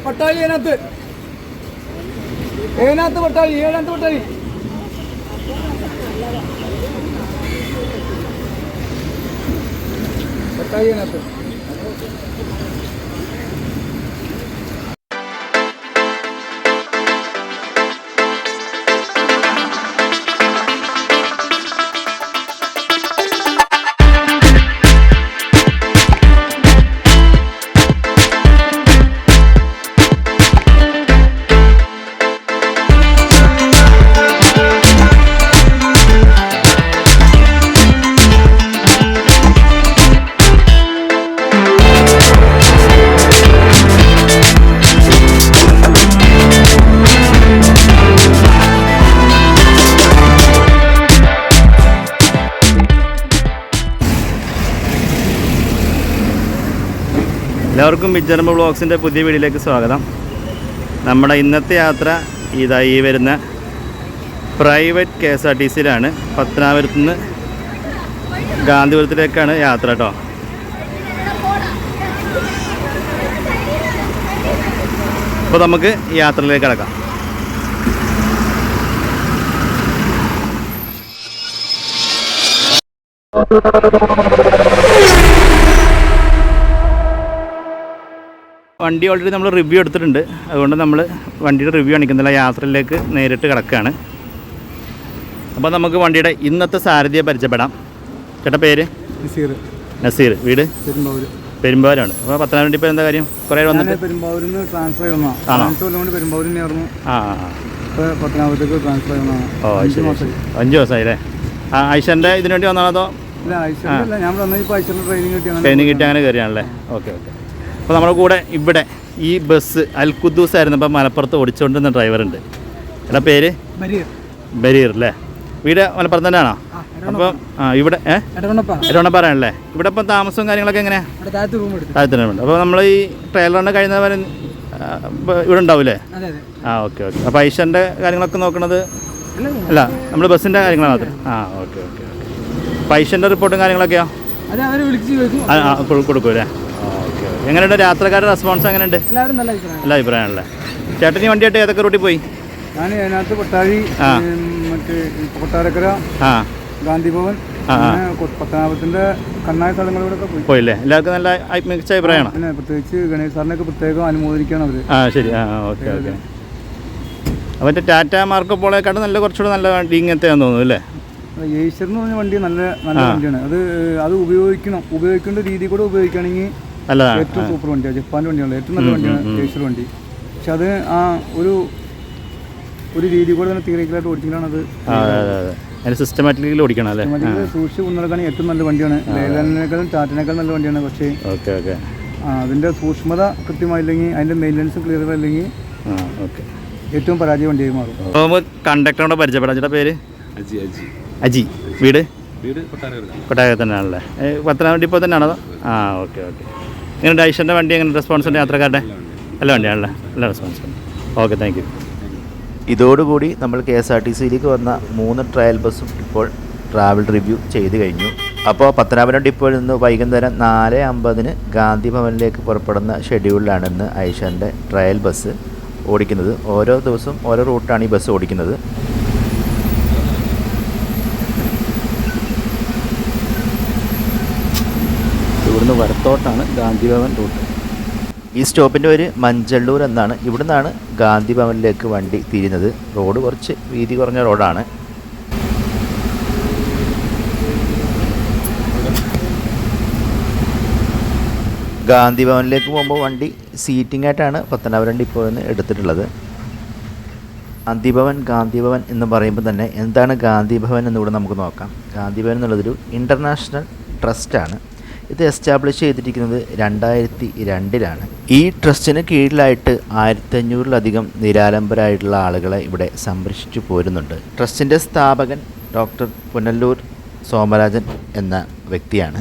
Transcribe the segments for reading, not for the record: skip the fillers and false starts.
പട്ടാളി അതിനകത്ത് പട്ടാളി 7ാമത്തെ പട്ടാളി അതിനകത്ത് എല്ലാവർക്കും വിജർമ്മ വ്ളോഗ്സിൻ്റെ പുതിയ വീഡിയോയിലേക്ക് സ്വാഗതം. നമ്മുടെ ഇന്നത്തെ യാത്ര ഈ വരുന്ന പ്രൈവറ്റ് KSRTCയിലാണ്. പത്തനാപുരത്ത് നിന്ന് ഗാന്ധിപുരത്തിലേക്കാണ് യാത്ര കേട്ടോ. അപ്പോൾ നമുക്ക് യാത്രയിലേക്ക് കിടക്കാം. വണ്ടി ഓൾറെഡി നമ്മൾ റിവ്യൂ എടുത്തിട്ടുണ്ട്. അതുകൊണ്ട് നമ്മൾ വണ്ടിയുടെ റിവ്യൂ കാണിക്കുന്നില്ല, യാത്രയിലേക്ക് നേരിട്ട് കിടക്കുകയാണ്. അപ്പോൾ നമുക്ക് വണ്ടിയുടെ ഇന്നത്തെ സാരഥിയെ പരിചയപ്പെടാം. ചേട്ടാ പേര്? നസീർ. വീട് പെരുമ്പാവൂരാണ്. അപ്പോൾ പത്തനാപുരം ഇപ്പോൾ എന്താ കാര്യം? കുറേ വന്നിട്ട് പെരുമ്പാവൂരിൽ നിന്ന് ട്രാൻസ്ഫർ ആണോ? പെരുമ്പാവൂരിൽ നിന്നായിരുന്നു. പത്തനാപുരത്തേക്ക് ട്രാൻസ്ഫർ ആവുന്നതാണ്. ഓ ശരി, 5 ദിവസമായി അല്ലേ? ഐഷൻ്റെ ഇതിനു വേണ്ടി വന്നാണോ അതോ ട്രെയിനിങ് കിട്ടി അങ്ങനെ കയറിയാണല്ലേ? ഓക്കെ. അപ്പോൾ നമ്മുടെ കൂടെ ഇവിടെ ഈ ബസ് അൽ ഖുദ്ദൂസ് ആയിരുന്നു. ഇപ്പം മലപ്പുറത്ത് ഓടിച്ചുകൊണ്ടിരുന്ന ഡ്രൈവറുണ്ട്. എടാ പേര്? ബരീർ അല്ലേ? വീട് മലപ്പുറത്ത് തന്നെയാണോ? അപ്പം ഇവിടെ എടവണ്ണപ്പാറയാണല്ലേ? ഇവിടെ ഇപ്പം താമസവും കാര്യങ്ങളൊക്കെ എങ്ങനെയാണ്? താഴത്തുണ്ട്. അപ്പോൾ നമ്മൾ ഈ ട്രെയിലറിന് കഴിയുന്നവരെ ഇവിടെ ഉണ്ടാവില്ലേ? ഓക്കെ. അപ്പോൾ ഐഷൻ്റെ കാര്യങ്ങളൊക്കെ നോക്കണത് അല്ല, നമ്മൾ ബസ്സിൻ്റെ കാര്യങ്ങൾ മാത്രം. ഓക്കെ. അപ്പോൾ ഐഷൻ്റെ റിപ്പോർട്ടും കാര്യങ്ങളൊക്കെയോ കൊടുക്കൂല്ലേ? ഓക്കെ. എങ്ങനെയുണ്ട് യാത്രക്കാരുടെ റെസ്പോൺസ്? എങ്ങനെയുണ്ട്? നല്ല അഭിപ്രായമാണല്ലേ? ചേട്ടന് വണ്ടിയായിട്ട് ഏതൊക്കെ റൂട്ടിൽ പോയി? ഞാൻ അതിനകത്ത് പട്ടാഴി, മറ്റേ കൊട്ടാരക്കര, ഗാന്ധിഭവൻ, പത്തനാപുരത്തിന്റെ കണ്ണായ സ്ഥലങ്ങളിലൂടെ പോയില്ലേ? എല്ലാവർക്കും നല്ല മികച്ച അഭിപ്രായമാണ്. പിന്നെ പ്രത്യേകിച്ച് ഗണേഷ് സാറിനൊക്കെ പ്രത്യേകം അനുമോദിക്കുകയാണ് അവർ. ശരി. ഓക്കെ. അവൻ്റെ ടാറ്റ മാർക്കോ പോളെക്കാട്ടും നല്ല കുറച്ചുകൂടെ നല്ല വണ്ടി ഇങ്ങനത്തെയാണെന്ന് തോന്നുന്നു അല്ലേ? ഏഷ്യർ എന്ന് പറഞ്ഞ വണ്ടി നല്ല വണ്ടിയാണ്. അത് ഉപയോഗിക്കേണ്ട രീതി കൂടെ ഉപയോഗിക്കുകയാണെങ്കിൽ ഏറ്റവും സൂപ്പർ വണ്ടിയാണ്. ജപ്പാൻ്റെ വണ്ടിയാണ്, ഏറ്റവും നല്ല വണ്ടിയാണ് ഏഷ്യർ വണ്ടി. പക്ഷെ അത് ഒരു രീതി കൂടെ തന്നെ തിയറിക്കലായിട്ട് ഓടിച്ചിട്ടാണ് അത് സിസ്റ്റമാറ്റിക്കലി ഓടിക്കണം അല്ലേ? സൂക്ഷിച്ച് കൊണ്ടുനടക്കുകയാണെങ്കിൽ ഏറ്റവും നല്ല വണ്ടിയാണ്. ലേലാൻഡിനേക്കാളും ടാറ്റിനേക്കാളും നല്ല വണ്ടിയാണ്. പക്ഷേ അതിൻ്റെ സൂക്ഷ്മത കൃത്യമായില്ലെങ്കിൽ, അതിൻ്റെ മെയിൻ്റനൻസ് ക്ലിയർ അല്ലെങ്കിൽ ഏറ്റവും പരാജയ വണ്ടിയായി മാറും. കണ്ടക്ടറോട് പരിചയപ്പെടാം. ചേട്ടാ പേര്? അജി. വീട് കൊട്ടാരക്കര തന്നെയാണല്ലേ? പത്തനാപുരം ഡിപ്പോ തന്നെയാണോ? ഓക്കെ. എങ്ങനെ ഐഷൻ്റെ വണ്ടി എങ്ങനെ റെസ്പോൺസ് ഉണ്ട് യാത്രക്കാരുടെ? നല്ല വണ്ടിയാണല്ലേ? നല്ല റെസ്പോൺസ് ഉണ്ട്. Okay, thank you. ഇതോടുകൂടി നമ്മൾ KSRTCയിലേക്ക് വന്ന 3 ട്രയൽ ബസ്സും ഇപ്പോൾ ട്രാവൽ റിവ്യൂ ചെയ്ത് കഴിഞ്ഞു. അപ്പോൾ പത്തനാപുരം ഡിപ്പോയിൽ നിന്ന് വൈകുന്നേരം 4:50 ഗാന്ധി ഭവനിലേക്ക് പുറപ്പെടുന്ന ഷെഡ്യൂളിലാണ് ഇന്ന് ഐഷൻ്റെ ട്രയൽ ബസ് ഓടിക്കുന്നത്. ഓരോ ദിവസവും ഓരോ റൂട്ടാണ് ഈ ബസ് ഓടിക്കുന്നത്. ഇവിടുന്ന് വലത്തോട്ടാണ് ഗാന്ധി ഭവൻ റൂട്ട്. ഈ സ്റ്റോപ്പിൻ്റെ പേര് മഞ്ചള്ളൂർ എന്നാണ്. ഇവിടുന്നാണ് ഗാന്ധി ഭവനിലേക്ക് വണ്ടി തിരിയുന്നത്. റോഡ് കുറച്ച് വീതി കുറഞ്ഞ റോഡാണ്. ഗാന്ധി ഭവനിലേക്ക് പോകുമ്പോൾ വണ്ടി സീറ്റിംഗ് ആയിട്ടാണ് പത്തനാപുരം ഡിപ്പോയിൽ നിന്ന് എടുത്തിട്ടുള്ളത്. ഗാന്ധി ഭവൻ എന്ന് പറയുമ്പോൾ തന്നെ എന്താണ് ഗാന്ധി ഭവൻ എന്നിവിടെ നമുക്ക് നോക്കാം. ഗാന്ധി ഭവൻ എന്നുള്ളതൊരു ഇൻ്റർനാഷണൽ ട്രസ്റ്റാണ്. ഇത് എസ്റ്റാബ്ലിഷ് ചെയ്തിരിക്കുന്നത് 2002-ലാണ്. ഈ ട്രസ്റ്റിന് കീഴിലായിട്ട് 1500-ലധികം നിരാലംബരായിട്ടുള്ള ആളുകളെ ഇവിടെ സംരക്ഷിച്ചു പോരുന്നുണ്ട്. ട്രസ്റ്റിൻ്റെ സ്ഥാപകൻ ഡോക്ടർ പുനല്ലൂർ സോമരാജൻ എന്ന വ്യക്തിയാണ്.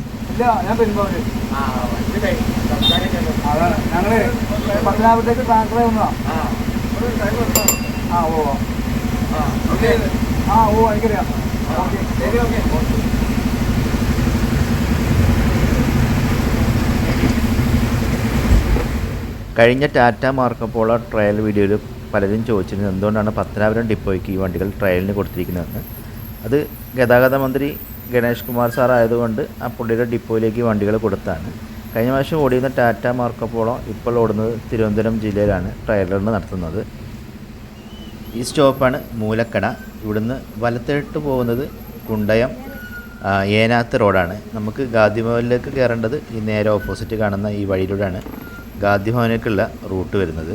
കഴിഞ്ഞ ടാറ്റ മാർക്കോപോളോ ട്രയൽ വീഡിയോയിൽ പലരും ചോദിച്ചിരുന്നു എന്തുകൊണ്ടാണ് പത്തനാപുരം ഡിപ്പോയ്ക്ക് ഈ വണ്ടികൾ ട്രയലിന് കൊടുത്തിരിക്കുന്നതെന്ന്. അത് ഗതാഗത മന്ത്രി ഗണേഷ് കുമാർ സാർ ആയതുകൊണ്ട് ആ പുള്ളിയുടെ ഡിപ്പോയിലേക്ക് വണ്ടികൾ കൊടുത്താണ്. കഴിഞ്ഞ പ്രാവശ്യം ഓടിയുന്ന ടാറ്റ മാർക്കോപോളോ ഇപ്പോൾ ഓടുന്നത് തിരുവനന്തപുരം ജില്ലയിലാണ് ട്രയൽ റൺ നടത്തുന്നത്. ഈ സ്റ്റോപ്പാണ് മൂലക്കട. ഇവിടുന്ന് വലത്തോട്ട് പോകുന്നത് കുണ്ടയം ഏനാത്ത് റോഡാണ്. നമുക്ക് ഗാന്ധിഭവനിലേക്ക് കയറേണ്ടത് ഈ നേരെ ഓപ്പോസിറ്റ് കാണുന്ന ഈ വഴിയിലൂടെയാണ് ഗാന്ധിഭവനിലേക്കുള്ള റൂട്ട് വരുന്നത്.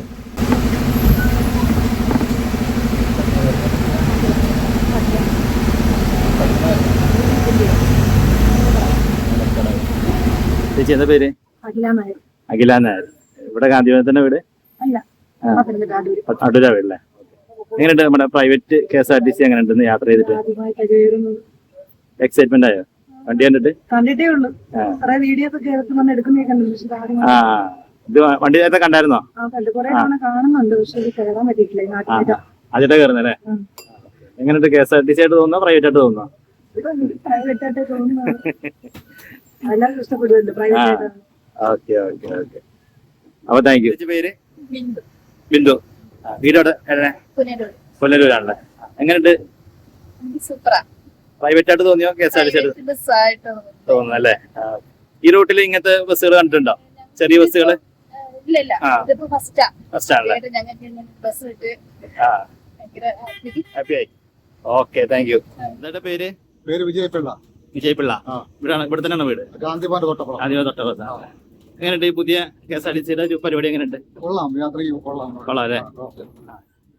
ചേച്ചി എന്താ പേര്? അഖില നായർ. ഇവിടെ ഗാന്ധിഭവനത്തിന്റെ വീട് അടൂരാ വീടല്ലേ? എങ്ങനെയുണ്ട് നമ്മുടെ പ്രൈവറ്റ് KSRTC എങ്ങനെയുണ്ടെന്ന് യാത്ര ചെയ്തിട്ട്? എക്സൈറ്റ്മെന്റ് ആയോ വണ്ടി കണ്ടിട്ട്? കണ്ടിട്ടേ ഉള്ളൂ. ഇത് വണ്ടി നേരത്തെ കണ്ടായിരുന്നോ? കാണുന്നുണ്ട്, പക്ഷെ കയറാൻ പറ്റിയിട്ടില്ല. ആദ്യമായിട്ടാ കയറുന്നല്ലേ? എങ്ങനെയുണ്ട്? KSRTC ആയിട്ട് തോന്നുന്നോ പ്രൈവറ്റ് ആയിട്ട് തോന്നുന്നോ? പ്രൈവറ്റ് ആയിട്ട് തോന്നുന്നു. എല്ലാവർക്കും ഇഷ്ടപ്പെടുന്നുണ്ട് പ്രൈവറ്റ് ആയിട്ട്. Okay okay okay. അപ്പൊ താങ്ക് യു. പേര്? ബിന്ദു. വീടോടെ പുനലൂരാണല്ലേ? എങ്ങനെയുണ്ട്? പ്രൈവറ്റ് ആയിട്ട് തോന്നിയോ KSRTC ആയിട്ട് തോന്നുന്നു അല്ലേ? ഈ റൂട്ടിൽ ഇങ്ങനത്തെ ബസ്സുകൾ കണ്ടിട്ടുണ്ടോ? ചെറിയ ബസ്സുകള്? ഹാപ്പിയായി. Okay thank you. എന്താ പേര്? വിജയപിള്ള. വിജയപിള്ള. ഇവിടെ തന്നെയാണ് വീട്? ഗാന്ധിഭവൻ തൊട്ടപ്പുറം. എങ്ങനെയുണ്ട് ഈ പുതിയ KSRTCയുടെ പരിപാടി? എങ്ങനെയുണ്ട്? കൊള്ളാം, യാത്രയ്ക്ക് കൊള്ളാം. കൊള്ളാം അല്ലേ?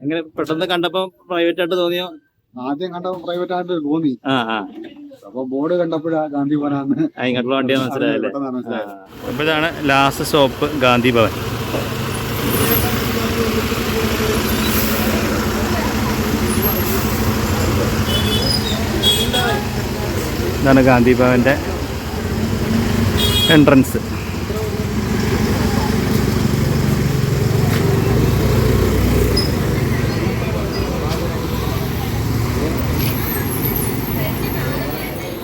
എങ്ങനെ പെട്ടെന്ന് കണ്ടപ്പോ പ്രൈവറ്റ് ആയിട്ട് തോന്നിയോ? ആദ്യം കണ്ടപ്പോ പ്രൈവറ്റ് ആയിട്ട് തോന്നി. അപ്പൊ ബോർഡ് കണ്ടപ്പോഴാ ഗാന്ധിഭവനാണ് ഇങ്ങോട്ടുള്ള വണ്ടിയാ മനസ്സിലായല്ലേ? അപ്പൊ ഇതാണ് ലാസ്റ്റ് സ്റ്റോപ്പ് ഗാന്ധിഭവൻ. ഇതാണ് ഗാന്ധിഭവന്റെ എൻട്രൻസ്.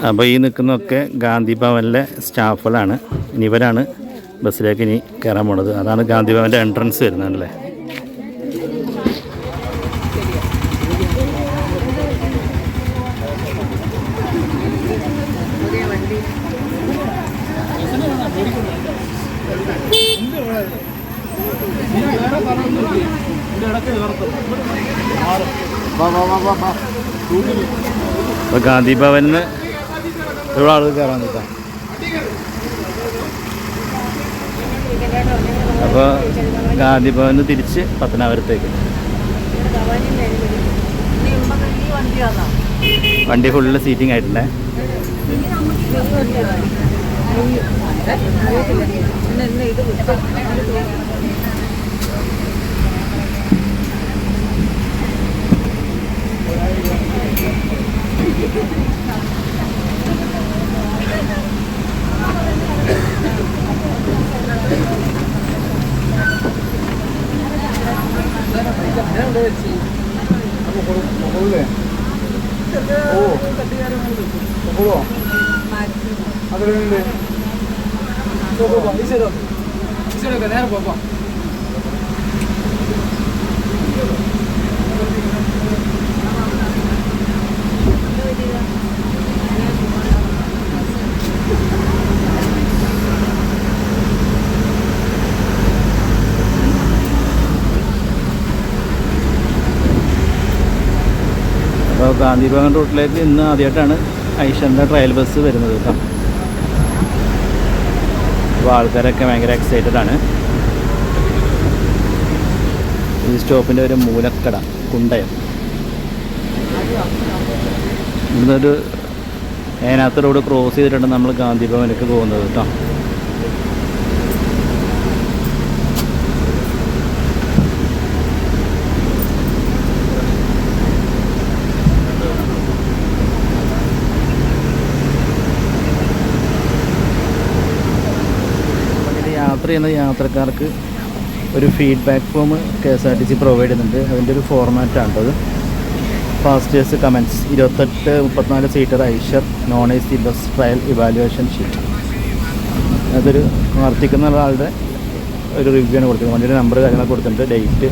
അപ്പോൾ ഈ നിൽക്കുന്നതൊക്കെ ഗാന്ധിഭവനിലെ സ്റ്റാഫുകളാണ്. ഇനി ഇവരാണ് ബസ്സിലേക്ക് ഇനി കയറാൻ പോണത്. അതാണ് ഗാന്ധിഭവൻ്റെ എൻട്രൻസ് വരുന്നതല്ലേ? അപ്പോൾ ഗാന്ധിഭവനിൽ ഒരുപാട് ആളുകൾ കയറാൻ നിൽക്കാം. അപ്പോൾ ഗാന്ധിഭവന് തിരിച്ച് പത്തനാപുരത്തേക്ക്. വണ്ടി ഫുള്ള് സീറ്റിംഗ് ആയിട്ടില്ലേ? അപ്പോൾ ഗാന്ധിഭവൻ റൂട്ടിലേക്ക് ഇന്ന് ആദ്യമായിട്ടാണ് ഐഷറിൻ്റെ ട്രയൽ ബസ് വരുന്നത് കേട്ടോ. അപ്പോൾ ആൾക്കാരൊക്കെ ഭയങ്കര എക്സൈറ്റഡ് ആണ്. ഈ സ്റ്റോപ്പിൻ്റെ ഒരു മൂലക്കട കുണ്ടയം. ഇന്നൊരു ഏനാത്ത് റോഡ് ക്രോസ് ചെയ്തിട്ടാണ് നമ്മൾ ഗാന്ധിഭവനിലേക്ക് പോകുന്നത് കേട്ടോ. യാത്ര ചെയ്യുന്ന യാത്രക്കാർക്ക് ഒരു ഫീഡ്ബാക്ക് ഫോം KSRTC പ്രൊവൈഡ് ചെയ്യുന്നുണ്ട്. അതിൻ്റെ ഒരു ഫോർമാറ്റാണ് അത്. Pastors comments 28-34 seater Eicher non AC bus trial evaluation sheet. അതൊരു പ്രവർത്തിക്കുന്ന ഒരാളുടെ ഒരു റിവ്യൂ ആണ് കൊടുത്തിട്ടുണ്ട്. വണ്ടിയുടെ നമ്പർ കാര്യങ്ങളൊക്കെ കൊടുത്തിട്ടുണ്ട്, ഡേറ്റ്,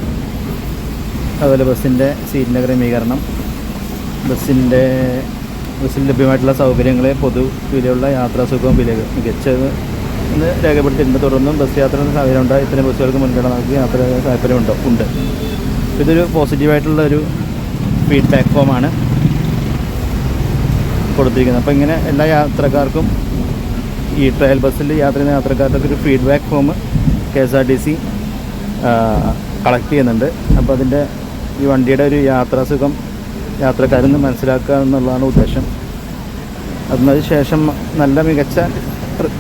അതുപോലെ ബസ്സിൻ്റെ സീറ്റിൻ്റെ ക്രമീകരണം, ബസ്സിൽ ലഭ്യമായിട്ടുള്ള സൗകര്യങ്ങൾ, പൊതുവിലുള്ള യാത്രാസുഖവും മികച്ചത് എന്ന് രേഖപ്പെടുത്തിയിട്ടുണ്ട്. തുടർന്നും ബസ് യാത്ര സാഹചര്യം ഉണ്ട്, ഇത്തരം ബസ്സുകൾക്ക് മുൻഗണന നൽകി യാത്ര താല്പര്യമുണ്ടോ ഉണ്ട്. ഇതൊരു പോസിറ്റീവായിട്ടുള്ള ഒരു ഫീഡ്ബാക്ക് ഫോമാണ് കൊടുത്തിരിക്കുന്നത്. അപ്പോൾ ഇങ്ങനെ എല്ലാ യാത്രക്കാർക്കും ഈ ട്രയൽ ബസ്സിൽ യാത്ര ചെയ്യുന്ന യാത്രക്കാർക്കൊക്കെ ഒരു ഫീഡ്ബാക്ക് ഫോം KSRTC കളക്ട് ചെയ്യുന്നുണ്ട്. അപ്പോൾ അതിൻ്റെ ഈ വണ്ടിയുടെ ഒരു യാത്രാസുഖം യാത്രക്കാരിൽ നിന്ന് മനസ്സിലാക്കുക എന്നുള്ളതാണ് ഉദ്ദേശം. അതിന് ശേഷം നല്ല മികച്ച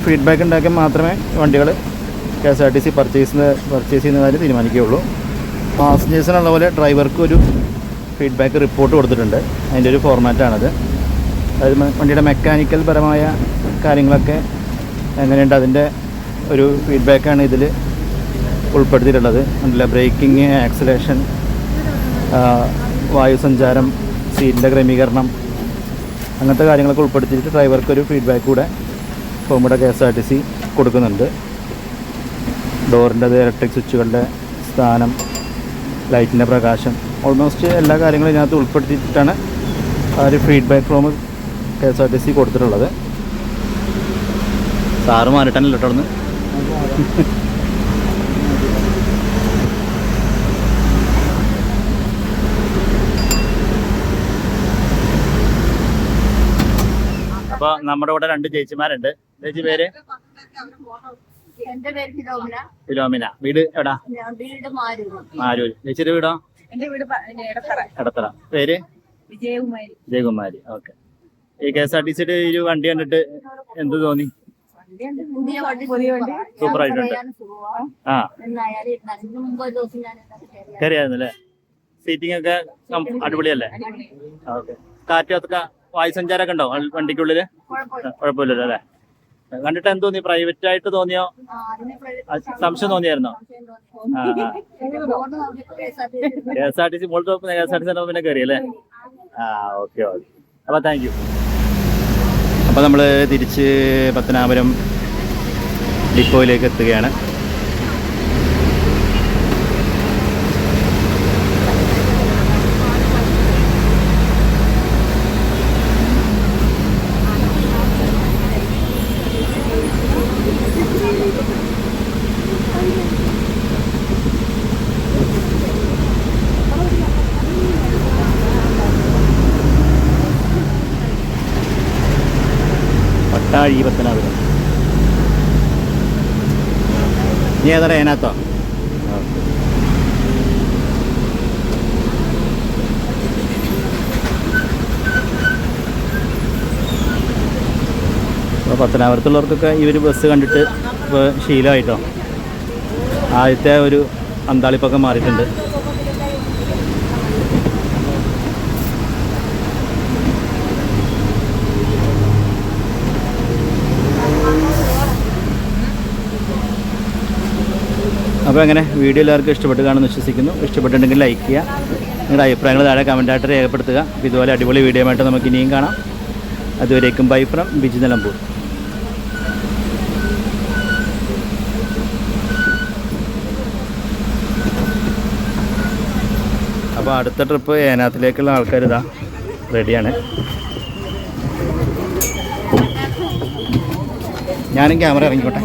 ഫീഡ്ബാക്ക് ഉണ്ടാക്കിയാൽ മാത്രമേ വണ്ടികൾ KSRTC പർച്ചേസ് ചെയ്യുന്ന കാര്യം തീരുമാനിക്കുകയുള്ളൂ. പാസഞ്ചേഴ്സിനുള്ള പോലെ ഡ്രൈവർക്ക് ഒരു ഫീഡ്ബാക്ക് റിപ്പോർട്ട് കൊടുത്തിട്ടുണ്ട്. അതിൻ്റെ ഒരു ഫോർമാറ്റാണത്. അത് വണ്ടിയുടെ മെക്കാനിക്കൽ പരമായ കാര്യങ്ങളൊക്കെ എങ്ങനെയുണ്ട് അതിൻ്റെ ഒരു ഫീഡ്ബാക്കാണ് ഇതിൽ ഉൾപ്പെടുത്തിയിട്ടുള്ളത്. അതിൻ്റെ ബ്രേക്കിങ്, ആക്സിലേഷൻ, വായുസഞ്ചാരം, സീറ്റിൻ്റെ ക്രമീകരണം, അങ്ങനത്തെ കാര്യങ്ങളൊക്കെ ഉൾപ്പെടുത്തിയിട്ട് ഡ്രൈവർക്കൊരു ഫീഡ്ബാക്ക് കൂടെ ഫോമിയുടെ KSRTC കൊടുക്കുന്നുണ്ട്. ഡോറിൻ്റെത്, ഇലക്ട്രിക് സ്വിച്ചുകളുടെ സ്ഥാനം, ലൈറ്റിൻ്റെ പ്രകാശം, ഓൾമോസ്റ്റ് എല്ലാ കാര്യങ്ങളും ഇതിനകത്ത് ഉൾപ്പെടുത്തിയിട്ടാണ് ആ ഒരു ഫീഡ്ബാക്ക് ഫോം KSRTC കൊടുത്തിട്ടുള്ളത്. സാറ് മാറിയിട്ടല്ലോ കേട്ടോ. അപ്പോൾ നമ്മുടെ ഇവിടെ 2 ചേച്ചിമാരുണ്ട്. ചേച്ചി പേര്? എന്റെ പേര് ഫിലോമിന. വീട് എവിടാ? മാരൂർ. ചേച്ചിയുടെ വീടോ? എന്റെ വീട് എടത്തറ. പേര്? വിജയകുമാരി. ഓക്കെ. ഈ KSRTCയുടെ ഈ ഒരു വണ്ടി കണ്ടിട്ട് എന്ത് തോന്നി? സൂപ്പറായിട്ടുണ്ട്. ആ, കയറിയായിരുന്നല്ലേ? സീറ്റിംഗ് ഒക്കെ അടിപൊളിയല്ലേ? ഓക്കെ. കാറ്റൊക്കെ വായുസഞ്ചാരമൊക്കെ ഉണ്ടോ വണ്ടിക്കുള്ളിൽ? കുഴപ്പമില്ലല്ലോ അല്ലേ? കണ്ടിട്ട് എന്ത് തോന്നി? പ്രൈവറ്റ് ആയിട്ട് തോന്നിയോ? സംശയം തോന്നിയായിരുന്നോ? KSRTC പിന്നെ കയറി അല്ലേ? ഓക്കെ. അപ്പോൾ താങ്ക് യു. അപ്പോൾ നമ്മൾ തിരിച്ച് പത്തനാപുരം ഡിപ്പോയിലേക്ക് എത്തുകയാണ്. പത്തനാപുരം. നീ ഏതാ അതിനകത്തോ? അപ്പോൾ പത്തനാപുരത്തുള്ളവർക്കൊക്കെ ഈ ഒരു ബസ് കണ്ടിട്ട് ഇപ്പോൾ ശീലമായിട്ടോ. ആദ്യത്തെ ഒരു അന്താളിപ്പൊക്കെ മാറിയിട്ടുണ്ട്. അപ്പോൾ അങ്ങനെ വീഡിയോ എല്ലാവർക്കും ഇഷ്ടപ്പെട്ട് കാണുമെന്ന് വിശ്വസിക്കുന്നു. ഇഷ്ടപ്പെട്ടിട്ടുണ്ടെങ്കിൽ ലൈക്ക് ചെയ്യുക, നിങ്ങളുടെ അഭിപ്രായങ്ങൾ താഴെ കമൻറ്റായിട്ട് രേഖപ്പെടുത്തുക. ഇതുപോലെ അടിപൊളി വീഡിയോ ആയിട്ട് നമുക്ക് ഇനിയും കാണാം. അതുവരേക്കും ബൈ ഫ്രം ബിജു നിലമ്പൂർ. അപ്പോൾ അടുത്ത ട്രിപ്പ് ഏനാത്തിലേക്കുള്ള ആൾക്കാർ ഇതാ റെഡിയാണ്. ഞാനും ക്യാമറ ഇറങ്ങിക്കോട്ടെ.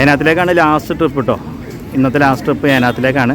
ഏനാത്തിലേക്കാണ് ലാസ്റ്റ് ട്രിപ്പ് കേട്ടോ. ഇന്നത്തെ ലാസ്റ്റ് ട്രിപ്പ് ഏനാത്തിലേക്കാണ്.